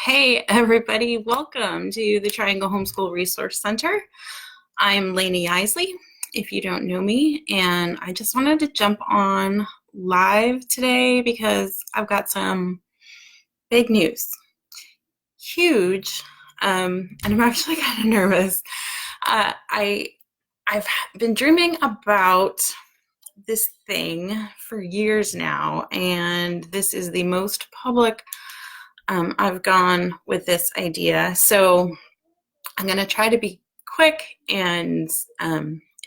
Hey everybody, welcome to the Triangle Homeschool Resource Center. I'm Lainey Isley, if you don't know me, and I just wanted to jump on live today because I've got some big news. Huge, and I'm actually kind of nervous. I've been dreaming about this thing for years now, and this is the most public I've gone with this idea. So I'm going to try to be quick and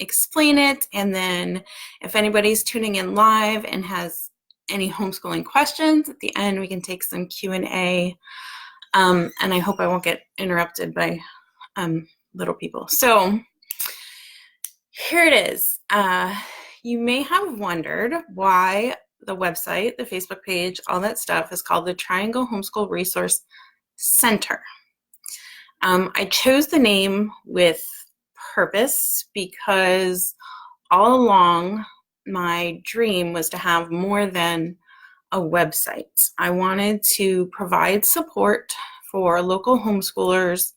explain it. And then if anybody's tuning in live and has any homeschooling questions, at the end we can take some Q&A. And I hope I won't get interrupted by little people. So here it is. You may have wondered why the website, the Facebook page, all that stuff is called the Triangle Homeschool Resource Center. I chose the name with purpose because all along my dream was to have more than a website. I wanted to provide support for local homeschoolers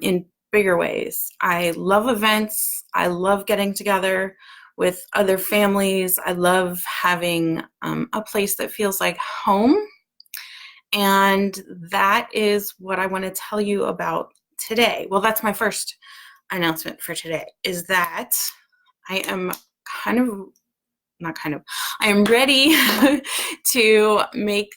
in bigger ways. I love events. I love getting together with other families. I love having a place that feels like home. And that is what I want to tell you about today. Well, that's my first announcement for today, is that I am I am ready to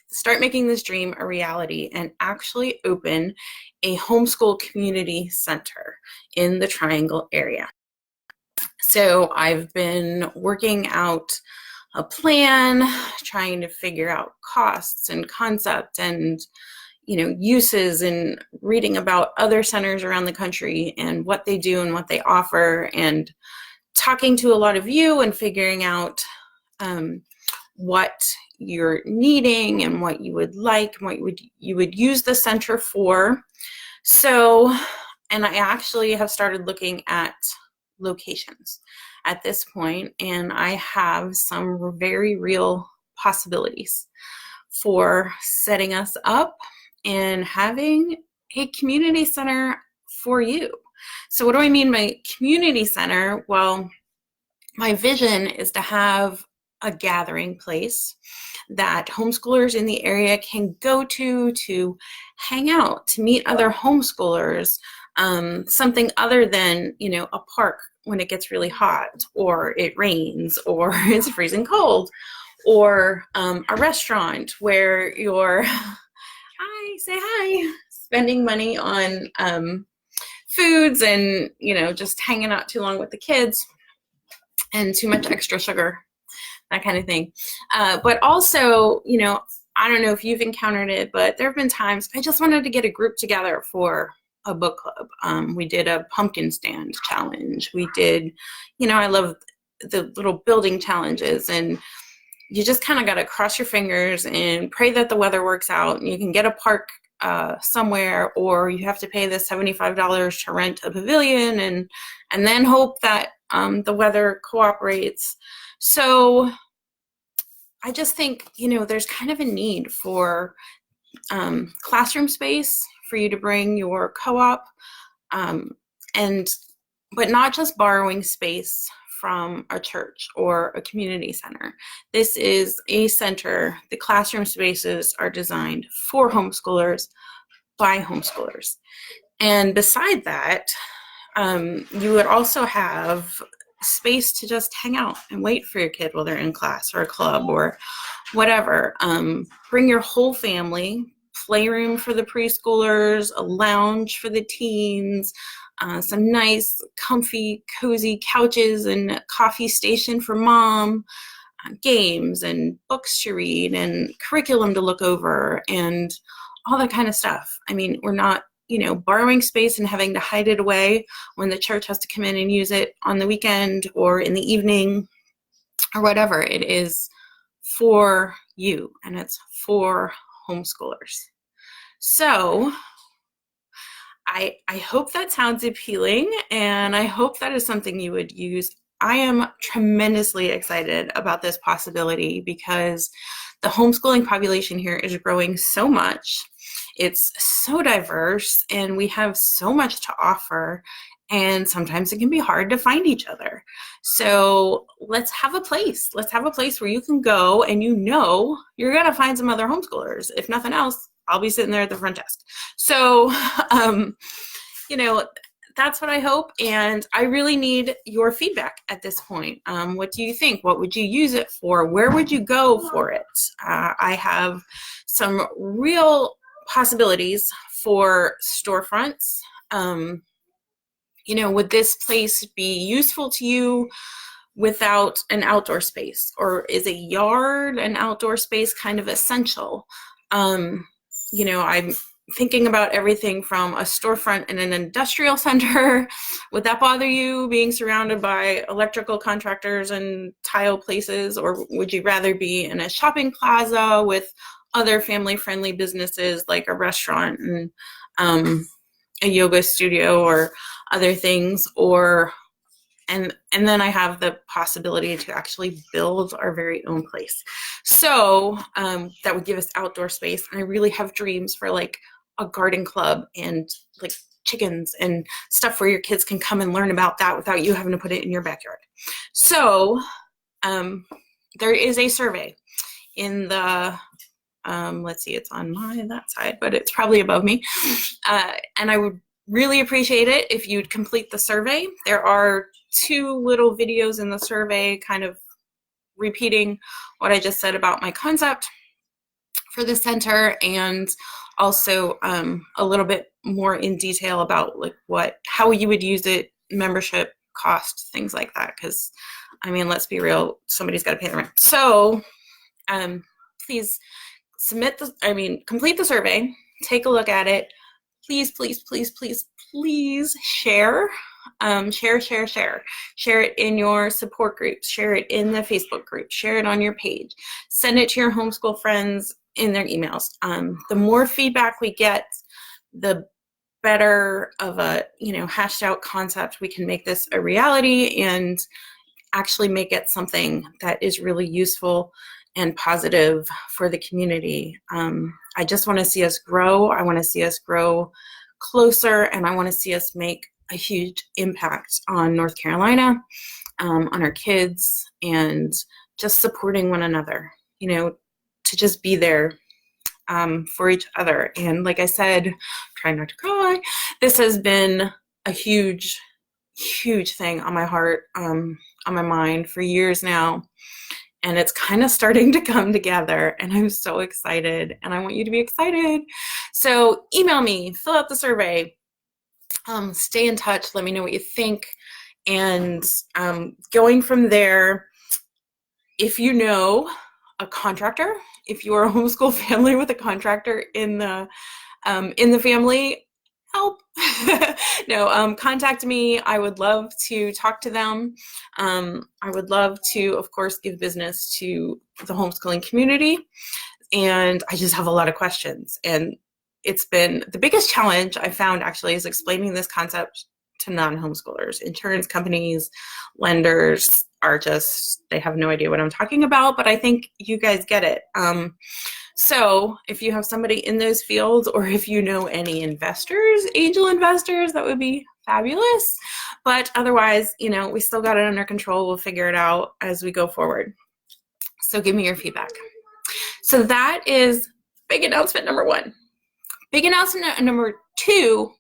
start making this dream a reality and actually open a homeschool community center in the Triangle area. So I've been working out a plan, trying to figure out costs and concept and uses, and reading about other centers around the country and what they do and what they offer, and talking to a lot of you and figuring out what you're needing and what you would like, what you would use the center for. So, and I actually have started looking at locations at this point, and I have some very real possibilities for setting us up and having a community center for you. So what do I mean by community center? Well, my vision is to have a gathering place that homeschoolers in the area can go to hang out, to meet other homeschoolers, something other than, a park when it gets really hot, or it rains, or it's freezing cold, or a restaurant where you're, say hi, spending money on foods and, just hanging out too long with the kids and too much extra sugar, that kind of thing. But also, I don't know if you've encountered it, but there have been times I just wanted to get a group together for a book club. We did a pumpkin stand challenge. We did, I love the little building challenges, and you just kind of got to cross your fingers and pray that the weather works out and you can get a park somewhere, or you have to pay the $75 to rent a pavilion, and then hope that the weather cooperates. So I just think, there's kind of a need for classroom space for you to bring your co-op, but not just borrowing space from a church or a community center. This is a center. The classroom spaces are designed for homeschoolers by homeschoolers. And beside that, you would also have space to just hang out and wait for your kid while they're in class or a club or whatever. Bring your whole family, playroom for the preschoolers, a lounge for the teens, some nice, comfy, cozy couches and a coffee station for mom, games and books to read and curriculum to look over and all that kind of stuff. I mean, we're not, borrowing space and having to hide it away when the church has to come in and use it on the weekend or in the evening or whatever. It is for you, and it's for homeschoolers. So I hope that sounds appealing, and I hope that is something you would use. I am tremendously excited about this possibility because the homeschooling population here is growing so much, It's so diverse and we have so much to offer, and sometimes it can be hard to find each other. So let's have a place. Let's have a place where you can go and you know you're going to find some other homeschoolers. If nothing else, I'll be sitting there at the front desk. So, you know, that's what I hope. And I really need your feedback at this point. What do you think? What would you use it for? Where would you go for it? I have some real possibilities for storefronts. You know, would this place be useful to you without an outdoor space? Or is a yard, an outdoor space, kind of essential? You know, I'm thinking about everything from a storefront in an industrial center. Would that bother you, being surrounded by electrical contractors and tile places? Or would you rather be in a shopping plaza with other family-friendly businesses like a restaurant and a yoga studio or other things? Or and then I have the possibility to actually build our very own place. So that would give us outdoor space. And I really have dreams for like a garden club and like chickens and stuff where your kids can come and learn about that without you having to put it in your backyard. So there is a survey in the, let's see, it's on that side, but it's probably above me. And I would really appreciate it if you'd complete the survey. There are 2 little videos in the survey kind of repeating what I just said about my concept for the center, and also a little bit more in detail about like how you would use it, membership cost, things like that. Because I mean, let's be real, somebody's got to pay the rent. So please complete the survey, take a look at it. Please, please, please, please, please share. Share it in your support groups, share it in the Facebook group, share it on your page, send it to your homeschool friends in their emails. The more feedback we get, the better of a, you know, hashed out concept we can make this a reality and actually make it something that is really useful and positive for the community. I just want to see us grow. I want to see us grow closer, and I want to see us make a huge impact on North Carolina, on our kids, and just supporting one another, you know, to just be there for each other. And like I said, trying not to cry, this has been a huge, huge thing on my heart, on my mind for years now. And it's kind of starting to come together, and I'm so excited, and I want you to be excited. So email me, fill out the survey, stay in touch, let me know what you think. And going from there, if you know a contractor, if you are a homeschool family with a contractor in the family, help. No, contact me. I would love to talk to them. I would love to, of course, give business to the homeschooling community. And I just have a lot of questions. And it's been the biggest challenge I found actually is explaining this concept to non-homeschoolers. Insurance companies, lenders are just, they have no idea what I'm talking about, but I think you guys get it. So if you have somebody in those fields, or if you know any investors, angel investors, that would be fabulous. But otherwise, you know, we still got it under control. We'll figure it out as we go forward. So give me your feedback. So that is big announcement number 1. Big announcement number 2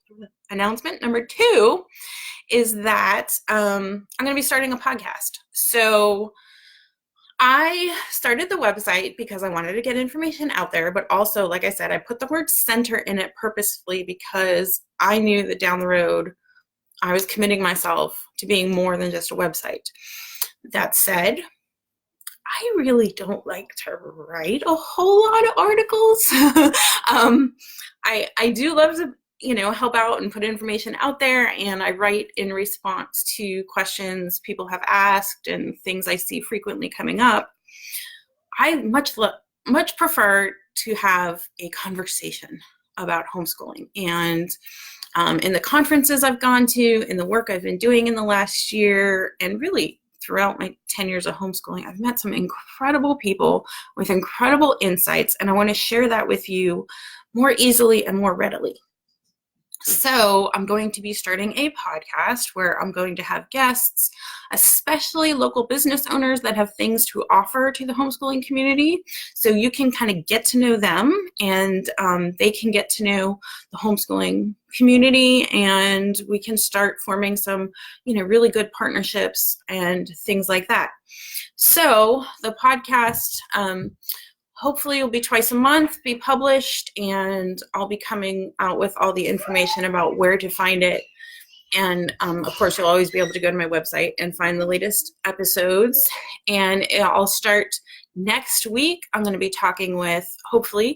is that I'm going to be starting a podcast. So I started the website because I wanted to get information out there, but also, like I said, I put the word center in it purposefully because I knew that down the road I was committing myself to being more than just a website. That said, I really don't like to write a whole lot of articles. I do love to, you know, help out and put information out there, and I write in response to questions people have asked and things I see frequently coming up. I much prefer to have a conversation about homeschooling. And in the conferences I've gone to, in the work I've been doing in the last year, and really throughout my 10 years of homeschooling, I've met some incredible people with incredible insights, and I want to share that with you more easily and more readily. So I'm going to be starting a podcast where I'm going to have guests, especially local business owners that have things to offer to the homeschooling community. So you can kind of get to know them, and they can get to know the homeschooling community, and we can start forming some, really good partnerships and things like that. So the podcast, hopefully it'll be twice a month, be published, and I'll be coming out with all the information about where to find it. And of course, you'll always be able to go to my website and find the latest episodes. And I'll start next week. I'm going to be talking with, hopefully,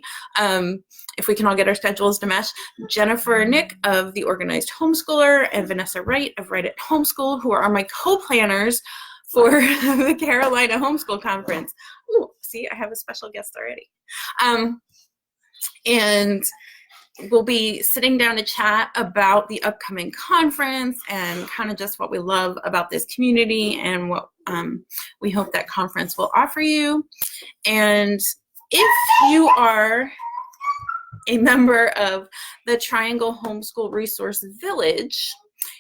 if we can all get our schedules to mesh, Jennifer and Nick of The Organized Homeschooler and Vanessa Wright of Write at Homeschool, who are my co-planners for the Carolina Homeschool Conference. Ooh, see, I have a special guest already. And we'll be sitting down to chat about the upcoming conference and kind of just what we love about this community and what we hope that conference will offer you. And if you are a member of the Triangle Homeschool Resource Village,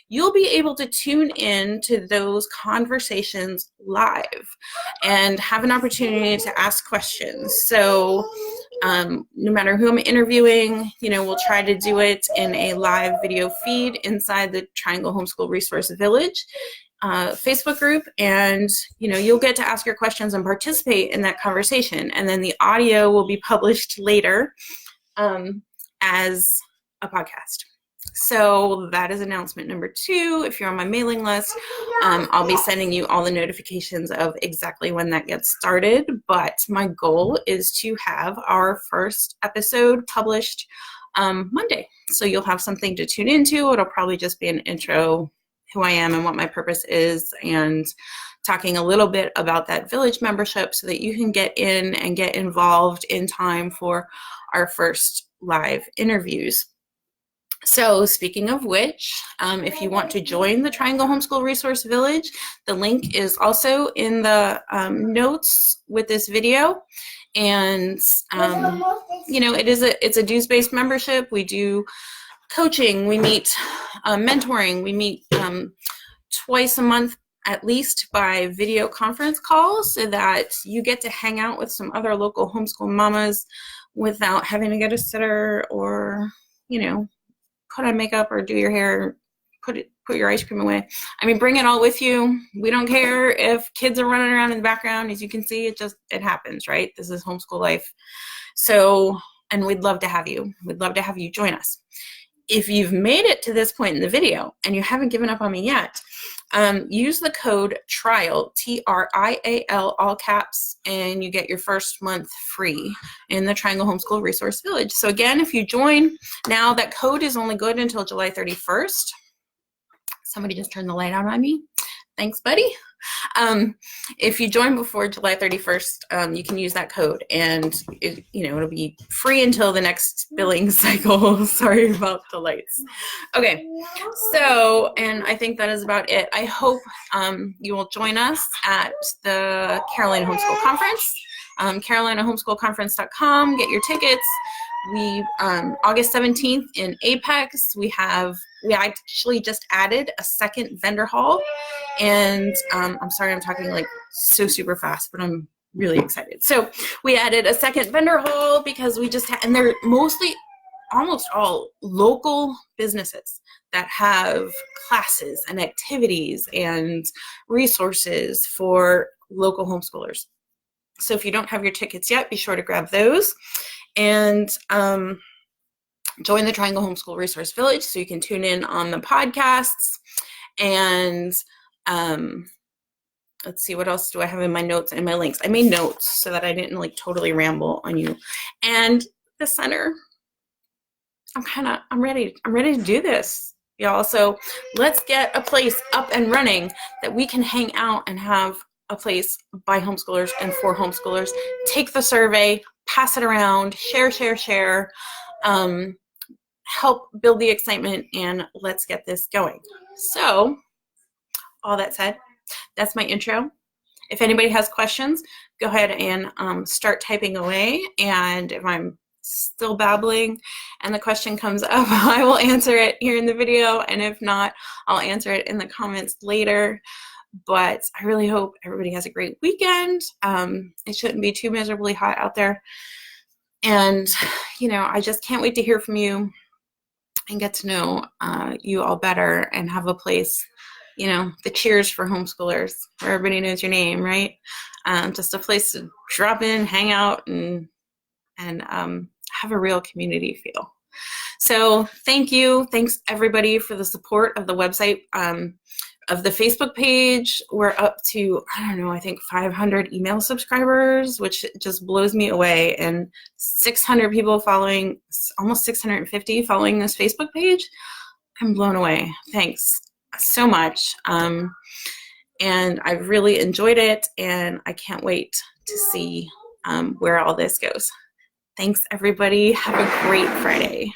you'll be able to tune in to those conversations live and have an opportunity to ask questions. So no matter who I'm interviewing, we'll try to do it in a live video feed inside the Triangle Homeschool Resource Village Facebook group, and you'll get to ask your questions and participate in that conversation. And then the audio will be published later as a podcast. So that is announcement number 2. If you're on my mailing list, I'll be sending you all the notifications of exactly when that gets started. But my goal is to have our first episode published Monday. So you'll have something to tune into. It'll probably just be an intro, who I am and what my purpose is, and talking a little bit about that village membership so that you can get in and get involved in time for our first live interviews. So speaking of which, if you want to join the Triangle Homeschool Resource Village, the link is also in the notes with this video. And, it's a dues-based membership. We do coaching, we meet mentoring, we meet twice a month at least by video conference calls, so that you get to hang out with some other local homeschool mamas without having to get a sitter or, put on makeup or do your hair, put your ice cream away. Bring it all with you. We don't care if kids are running around in the background. As you can see, it happens, right? This is homeschool life. So, and we'd love to have you. We'd love to have you join us. If you've made it to this point in the video and you haven't given up on me yet, use the code TRIAL, TRIAL, all caps, and you get your first month free in the Triangle Homeschool Resource Village. So again, if you join now, that code is only good until July 31st. Somebody just turned the light on me. Thanks, buddy. If you join before July 31st, you can use that code, and it'll be free until the next billing cycle. Sorry about the lights. Okay, so, and I think that is about it. I hope you will join us at the Carolina Homeschool Conference, carolinahomeschoolconference.com. Get your tickets. We August 17th in Apex, we actually just added a second vendor hall, and I'm sorry I'm talking like so super fast, but I'm really excited. So we added a second vendor hall because we just and they're almost all local businesses that have classes and activities and resources for local homeschoolers. So if you don't have your tickets yet, be sure to grab those. And join the Triangle Homeschool Resource Village so you can tune in on the podcasts. And let's see, what else do I have in my notes and my links? I made notes so that I didn't totally ramble on you. And the center, I'm ready to do this, y'all. So let's get a place up and running that we can hang out and have a place by homeschoolers and for homeschoolers. Take the survey, pass it around, share, help build the excitement, and let's get this going. So, all that said, that's my intro. If anybody has questions, go ahead and start typing away, and if I'm still babbling and the question comes up, I will answer it here in the video, and if not, I'll answer it in the comments later. But I really hope everybody has a great weekend. It shouldn't be too miserably hot out there. And, you know, I just can't wait to hear from you and get to know you all better and have a place, you know, the Cheers for homeschoolers, where everybody knows your name, right? Just a place to drop in, hang out, and have a real community feel. So thank you. Thanks everybody for the support of the website, of the Facebook page. We're up to, I don't know, I think 500 email subscribers, which just blows me away, and 600 people following, almost 650 following this Facebook page. I'm blown away. Thanks so much. And I've really enjoyed it, and I can't wait to see where all this goes. Thanks, everybody. Have a great Friday.